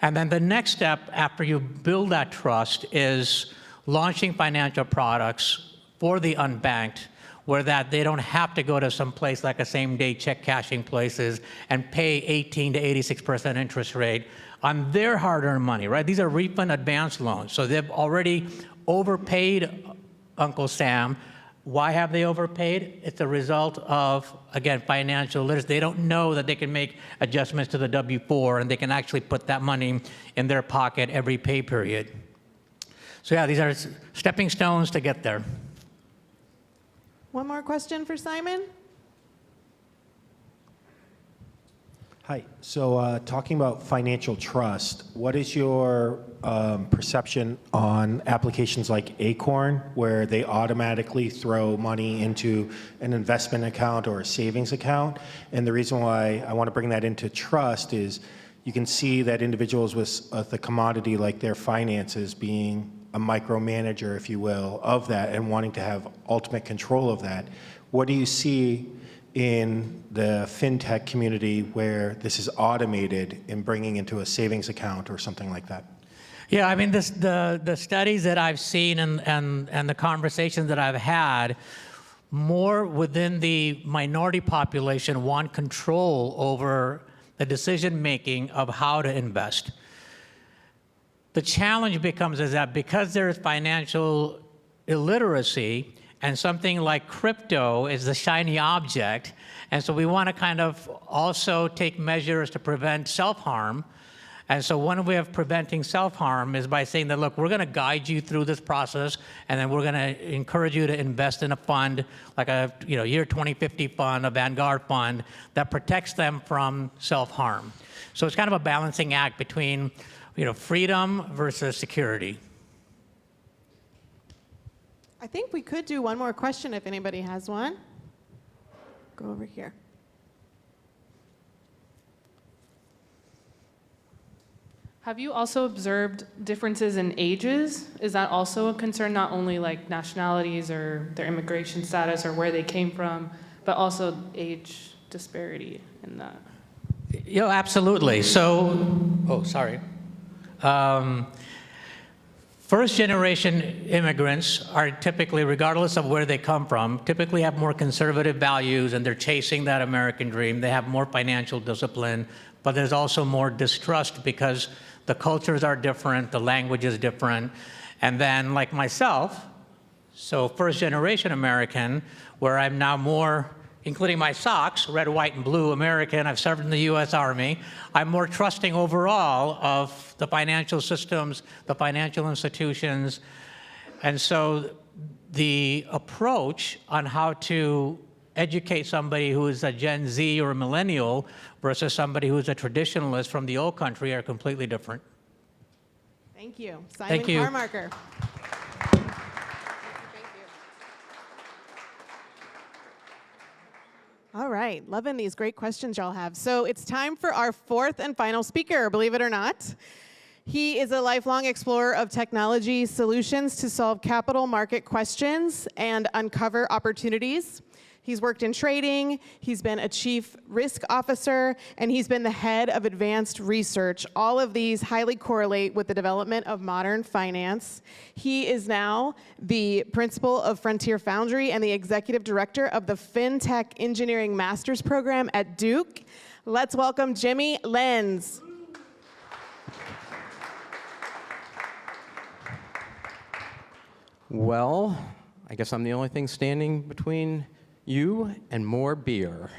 And then the next step after you build that trust is launching financial products for the unbanked, where that they don't have to go to some place like a same-day check cashing places and pay 18 to 86% interest rate on their hard-earned money, right? These are refund advance loans. So they've already overpaid Uncle Sam. Why have they overpaid? It's a result of, again, financial literacy. They don't know that they can make adjustments to the W-4 and they can actually put that money in their pocket every pay period. So yeah, these are stepping stones to get there. One more question for Simon. Hi. So talking about financial trust, what is your perception on applications like Acorn, where they automatically throw money into an investment account or a savings account? And the reason why I want to bring that into trust is you can see that individuals with the commodity like their finances being a micromanager, if you will, of that and wanting to have ultimate control of that. What do you see in the FinTech community where this is automated in bringing into a savings account or something like that? Yeah, I mean, the studies that I've seen and the conversations that I've had, more within the minority population want control over the decision-making of how to invest. The challenge becomes is that because there is financial illiteracy and something like crypto is the shiny object, and so we want to kind of also take measures to prevent self-harm. And so one way of preventing self-harm is by saying that, look, we're going to guide you through this process, and then we're going to encourage you to invest in a fund, like a year 2050 fund, a Vanguard fund, that protects them from self-harm. So it's kind of a balancing act between freedom versus security. I think we could do one more question if anybody has one. Go over here. Have you also observed differences in ages? Is that also a concern, not only like nationalities or their immigration status or where they came from, but also age disparity in that? Absolutely. So, first-generation immigrants are typically, regardless of where they come from, typically have more conservative values and they're chasing that American dream. They have more financial discipline, but there's also more distrust because the cultures are different, the language is different. And then, like myself, so first-generation American, where I'm now more, including my socks, red, white, and blue American. I've served in the U.S. Army. I'm more trusting overall of the financial systems, the financial institutions. And so the approach on how to educate somebody who is a Gen Z or a millennial versus somebody who's a traditionalist from the old country are completely different. Thank you. Thank you. Simon Carmarker. All right, loving these great questions y'all have. So it's time for our fourth and final speaker, believe it or not. He is a lifelong explorer of technology solutions to solve capital market questions and uncover opportunities. He's worked in trading, he's been a chief risk officer, and he's been the head of advanced research. All of these highly correlate with the development of modern finance. He is now the principal of Frontier Foundry and the executive director of the FinTech Engineering Master's Program at Duke. Let's welcome Jimmy Lenz. Well, I guess I'm the only thing standing between you and more beer.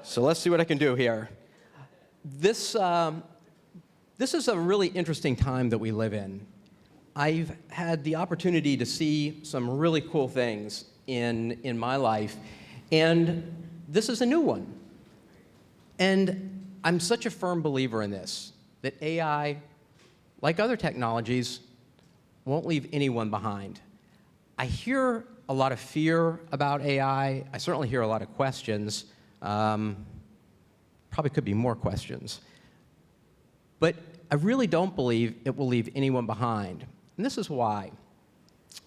So let's see what I can do here. This is a really interesting time that we live in. I've had the opportunity to see some really cool things in my life, and this is a new one. And I'm such a firm believer in this, that AI, like other technologies, won't leave anyone behind. I hear a lot of fear about AI. I certainly hear a lot of questions. Probably could be more questions. But I really don't believe it will leave anyone behind. And this is why.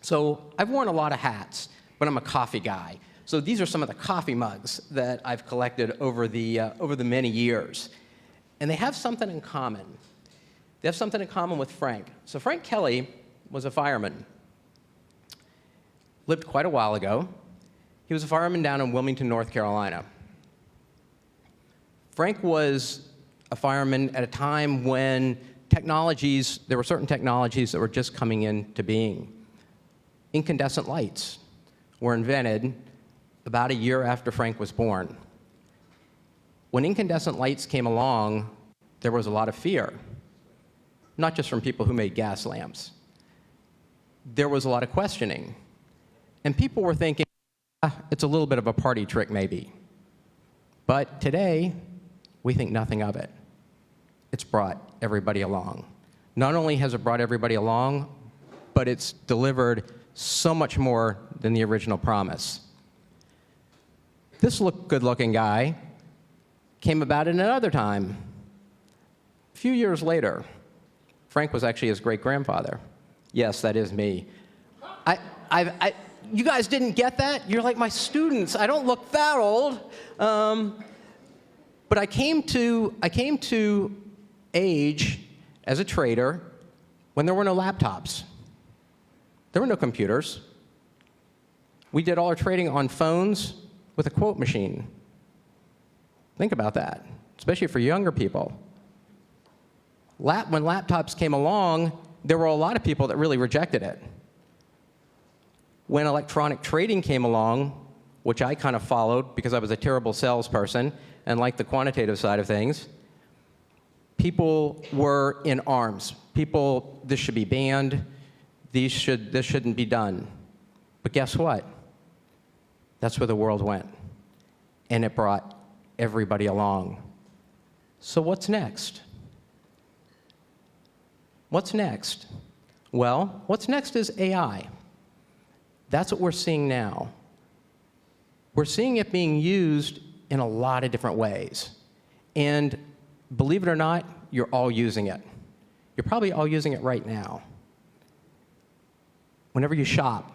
So I've worn a lot of hats, but I'm a coffee guy. So these are some of the coffee mugs that I've collected over the many years. And they have something in common. They have something in common with Frank. So Frank Kelly was a fireman. Lived quite a while ago. He was a fireman down in Wilmington, North Carolina. Frank was a fireman at a time when there were certain technologies that were just coming into being. Incandescent lights were invented about a year after Frank was born. When incandescent lights came along, there was a lot of fear, not just from people who made gas lamps. There was a lot of questioning. And people were thinking, it's a little bit of a party trick maybe. But today, we think nothing of it. It's brought everybody along. Not only has it brought everybody along, but it's delivered so much more than the original promise. This good-looking guy came about at another time. A few years later, Frank was actually his great-grandfather. Yes, that is me. You guys didn't get that? You're like my students. I don't look that old. But I came to age as a trader when there were no laptops. There were no computers. We did all our trading on phones with a quote machine. Think about that, especially for younger people. When laptops came along, there were a lot of people that really rejected it. When electronic trading came along, which I kind of followed because I was a terrible salesperson and liked the quantitative side of things, people were in arms. This should be banned. This shouldn't be done. But guess what? That's where the world went. And it brought everybody along. So what's next? What's next? Well, what's next is AI. That's what we're seeing now. We're seeing it being used in a lot of different ways. And believe it or not, you're all using it. You're probably all using it right now. Whenever you shop,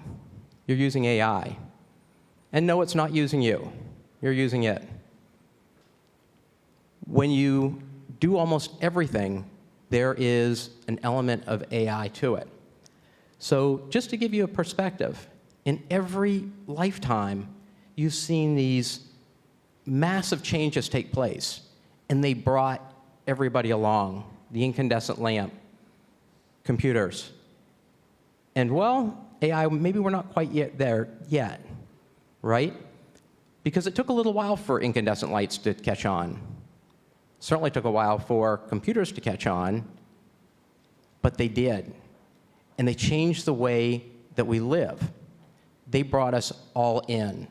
you're using AI. And no, it's not using you. You're using it. When you do almost everything, there is an element of AI to it. So just to give you a perspective, in every lifetime, you've seen these massive changes take place, and they brought everybody along. The incandescent lamp, computers. And well, AI, maybe we're not quite there yet, right? Because it took a little while for incandescent lights to catch on. Certainly took a while for computers to catch on, but they did. And they changed the way that we live. They brought us all in.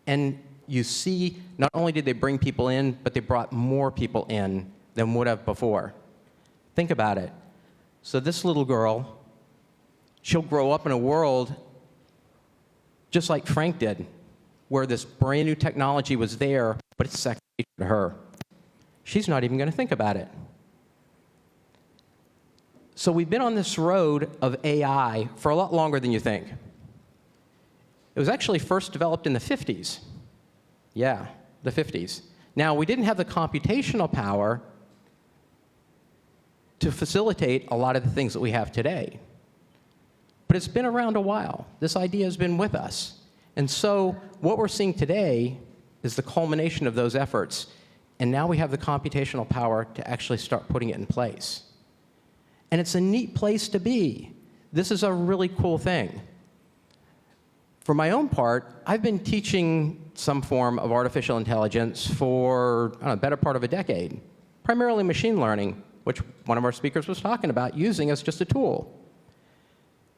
And you see, not only did they bring people in, but they brought more people in than would have before. Think about it. So this little girl, she'll grow up in a world just like Frank did, where this brand new technology was there, but it's second nature to her. She's not even going to think about it. So we've been on this road of AI for a lot longer than you think. It was actually first developed in the 50s. Yeah, the 50s. Now, we didn't have the computational power to facilitate a lot of the things that we have today. But it's been around a while. This idea has been with us. And so what we're seeing today is the culmination of those efforts. And now we have the computational power to actually start putting it in place. And it's a neat place to be. This is a really cool thing. For my own part, I've been teaching some form of artificial intelligence for, I don't know, the better part of a decade, primarily machine learning, which one of our speakers was talking about using as just a tool.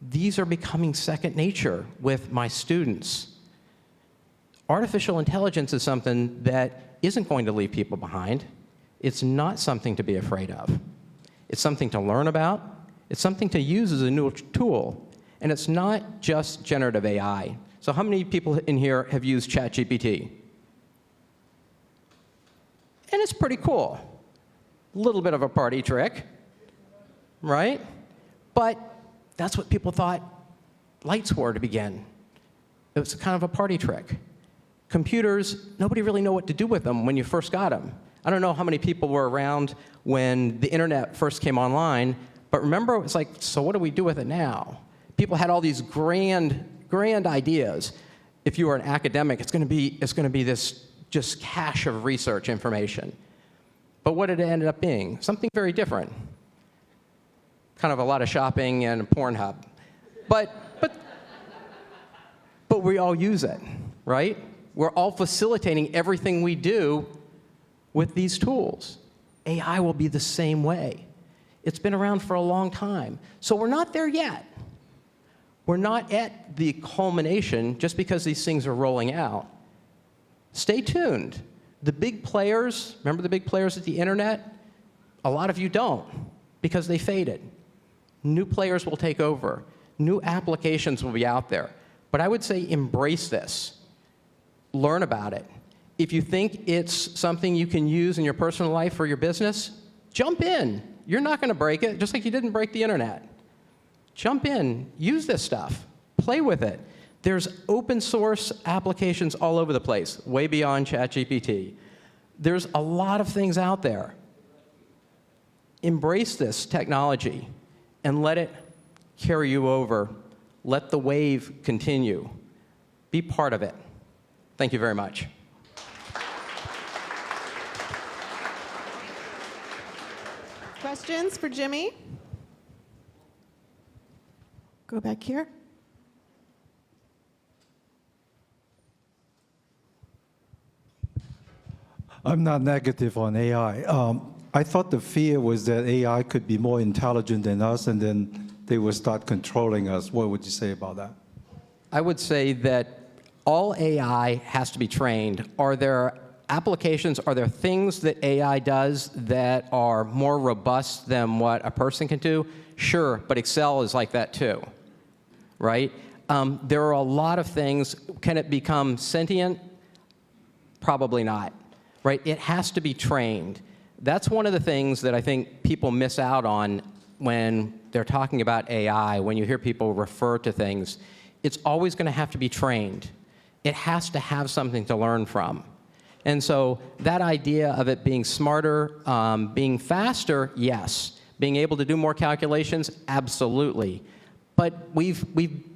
These are becoming second nature with my students. Artificial intelligence is something that isn't going to leave people behind. It's not something to be afraid of. It's something to learn about. It's something to use as a new tool. And it's not just generative AI. So how many people in here have used ChatGPT? And it's pretty cool. A little bit of a party trick, right? But that's what people thought lights were to begin. It was kind of a party trick. Computers, nobody really knew what to do with them when you first got them. I don't know how many people were around when the internet first came online, but remember, it was like, so what do we do with it now? People had all these grand ideas. If you were an academic, it's going to be this just cache of research information. But what did it end up being? Something very different. Kind of a lot of shopping and a Pornhub. But we all use it, right? We're all facilitating everything we do with these tools. AI will be the same way. It's been around for a long time. So we're not there yet. We're not at the culmination just because these things are rolling out. Stay tuned. The big players, remember the big players at the internet? A lot of you don't, because they faded. New players will take over. New applications will be out there. But I would say embrace this. Learn about it. If you think it's something you can use in your personal life or your business, jump in. You're not going to break it, just like you didn't break the internet. Jump in. Use this stuff. Play with it. There's open source applications all over the place, way beyond ChatGPT. There's a lot of things out there. Embrace this technology and let it carry you over. Let the wave continue. Be part of it. Thank you very much. Questions for Jimmy? Go back here. I'm not negative on AI. I thought the fear was that AI could be more intelligent than us, and then they would start controlling us. What would you say about that? I would say that all AI has to be trained. Are there applications, are there things that AI does that are more robust than what a person can do? Sure, but Excel is like that too, right? There are a lot of things. Can it become sentient? Probably not, right? It has to be trained. That's one of the things that I think people miss out on when they're talking about AI, when you hear people refer to things. It's always going to have to be trained. It has to have something to learn from. And so that idea of it being smarter, being faster, yes. Being able to do more calculations, absolutely. But we've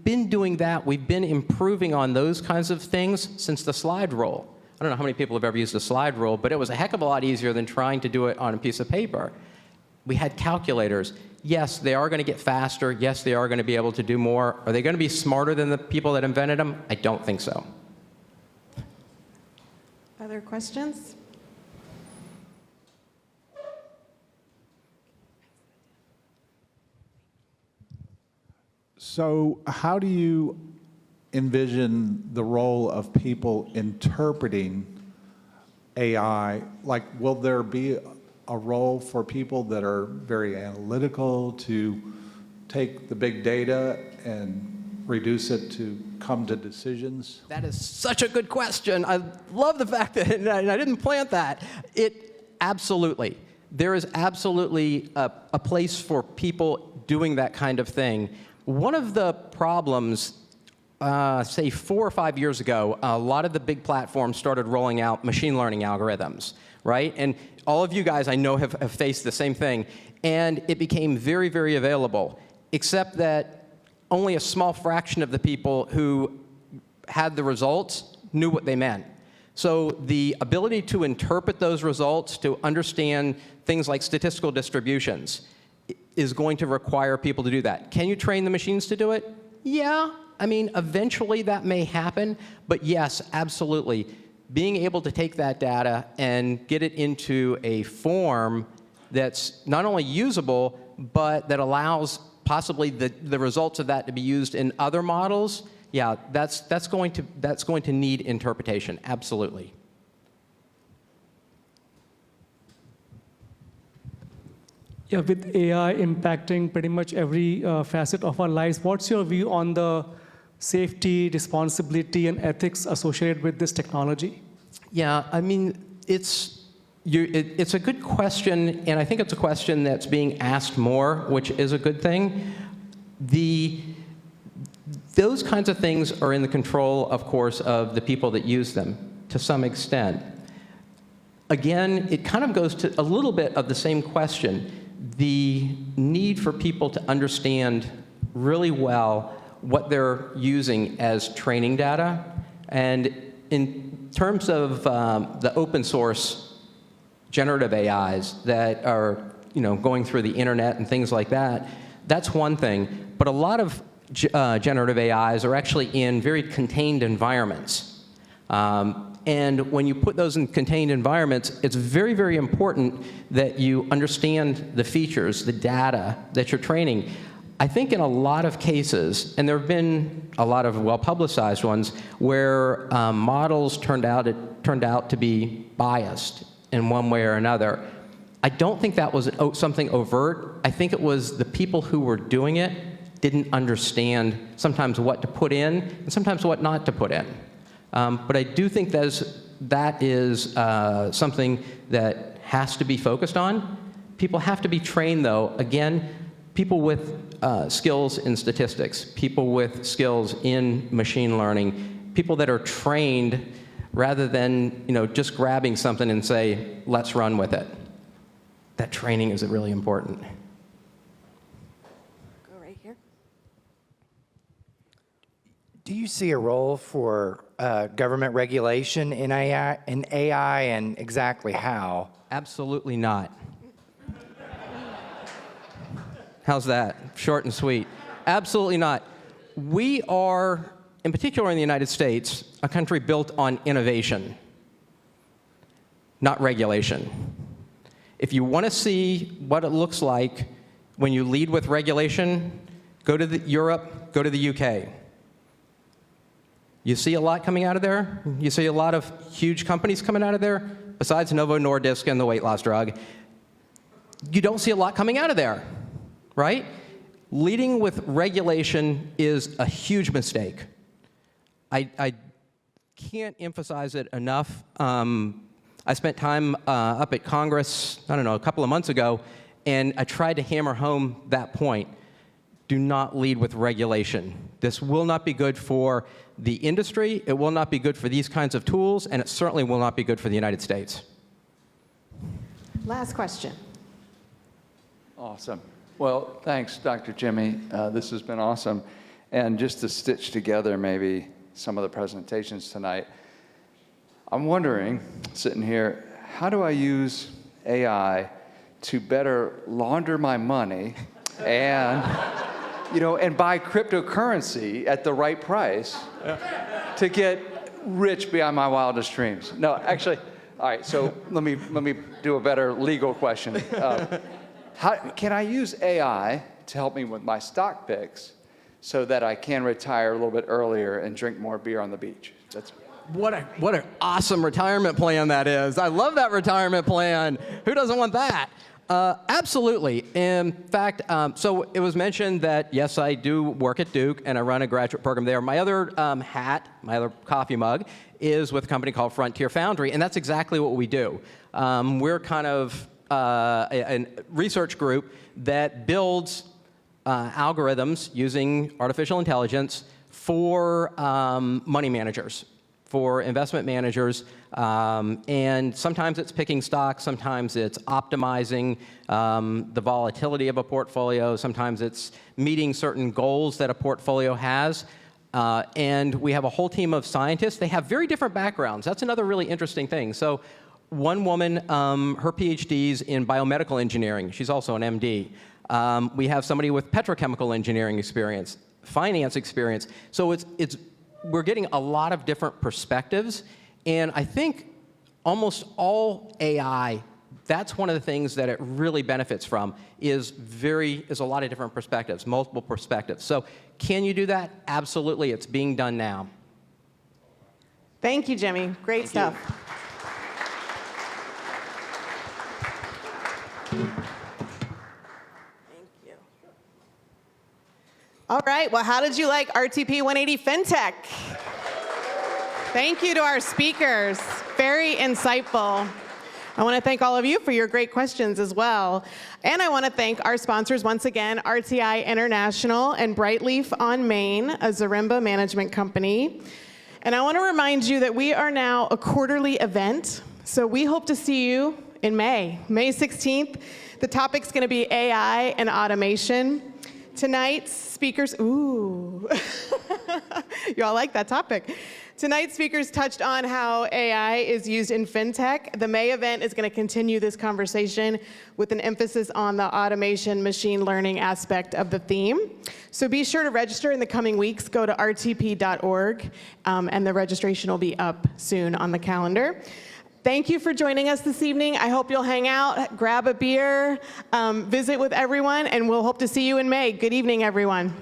been doing that. We've been improving on those kinds of things since the slide rule. I don't know how many people have ever used a slide rule, but it was a heck of a lot easier than trying to do it on a piece of paper. We had calculators. Yes, they are going to get faster. Yes, they are going to be able to do more. Are they going to be smarter than the people that invented them? I don't think so. Other questions? So how do you envision the role of people interpreting AI? Like, will there be a role for people that are very analytical to take the big data and reduce it to come to decisions? That is such a good question. I love the fact that, and I didn't plant that. Absolutely. There is absolutely a place for people doing that kind of thing. One of the problems say 4 or 5 years ago, a lot of the big platforms started rolling out machine learning algorithms, right? And all of you guys I know have faced the same thing. And it became very, very available, except that only a small fraction of the people who had the results knew what they meant. So the ability to interpret those results, to understand things like statistical distributions, is going to require people to do that. Can you train the machines to do it? Yeah. I mean, eventually that may happen, but yes, absolutely. Being able to take that data and get it into a form that's not only usable, but that allows possibly the results of that to be used in other models, yeah, that's going to need interpretation, absolutely. Yeah, with AI impacting pretty much every facet of our lives, what's your view on the safety, responsibility, and ethics associated with this technology? Yeah, I mean, it's a good question, and I think it's a question that's being asked more, which is a good thing. Those kinds of things are in the control, of course, of the people that use them to some extent. Again, it kind of goes to a little bit of the same question. The need for people to understand really well what they're using as training data. And in terms of the open source generative AIs that are going through the internet and things like that, that's one thing. But a lot of generative AIs are actually in very contained environments. And when you put those in contained environments, it's very, very important that you understand the features, the data that you're training. I think in a lot of cases, and there have been a lot of well-publicized ones, where models turned out to be biased in one way or another. I don't think that was something overt. I think it was the people who were doing it didn't understand sometimes what to put in and sometimes what not to put in. But I do think that is something that has to be focused on. People have to be trained, though. Again, people with skills in statistics, people with skills in machine learning, people that are trained rather than just grabbing something and say, let's run with it. That training is really important. Go right here. Do you see a role for government regulation in AI, and exactly how? Absolutely not. How's that? Short and sweet. Absolutely not. We are, in particular in the United States, a country built on innovation, not regulation. If you want to see what it looks like when you lead with regulation, go to Europe, go to the UK. You see a lot coming out of there. You see a lot of huge companies coming out of there, besides Novo Nordisk and the weight loss drug. You don't see a lot coming out of there, right? Leading with regulation is a huge mistake. I can't emphasize it enough. I spent time up at Congress, I don't know, a couple of months ago, and I tried to hammer home that point. Do not lead with regulation. This will not be good for the industry, it will not be good for these kinds of tools, and it certainly will not be good for the United States. Last question. Awesome. Well, thanks, Dr. Jimmy. This has been awesome. And just to stitch together maybe some of the presentations tonight, I'm wondering, sitting here, how do I use AI to better launder my money and, and buy cryptocurrency at the right price to get rich beyond my wildest dreams? No, actually, all right, so let me do a better legal question. How can I use AI to help me with my stock picks so that I can retire a little bit earlier and drink more beer on the beach? What an awesome retirement plan that is. I love that retirement plan. Who doesn't want that? Absolutely. In fact, so it was mentioned that, yes, I do work at Duke, and I run a graduate program there. My other hat, my other coffee mug, is with a company called Frontier Foundry, and that's exactly what we do. We're kind of a research group that builds algorithms using artificial intelligence for money managers, for investment managers, and sometimes it's picking stocks, sometimes it's optimizing the volatility of a portfolio, sometimes it's meeting certain goals that a portfolio has. And we have a whole team of scientists. They have very different backgrounds. That's another really interesting thing. So one woman, her PhD's in biomedical engineering. She's also an MD. We have somebody with petrochemical engineering experience, finance experience. So we're getting a lot of different perspectives. And I think almost all AI, that's one of the things that it really benefits from, is a lot of different perspectives, multiple perspectives. So can you do that? Absolutely. It's being done now. Thank you, Jimmy. Great stuff. All right, well, how did you like RTP 180 FinTech? Thank you to our speakers. Very insightful. I want to thank all of you for your great questions as well. And I want to thank our sponsors once again, RTI International and Brightleaf on Main, a Zarimba management company. And I want to remind you that we are now a quarterly event. So we hope to see you in May 16th. The topic's going to be AI and automation. Tonight's speakers, ooh, you all like that topic. Tonight's speakers touched on how AI is used in FinTech. The May event is going to continue this conversation with an emphasis on the automation, machine learning aspect of the theme. So be sure to register in the coming weeks. Go to rtp.org, and the registration will be up soon on the calendar. Thank you for joining us this evening. I hope you'll hang out, grab a beer, visit with everyone, and we'll hope to see you in May. Good evening, everyone.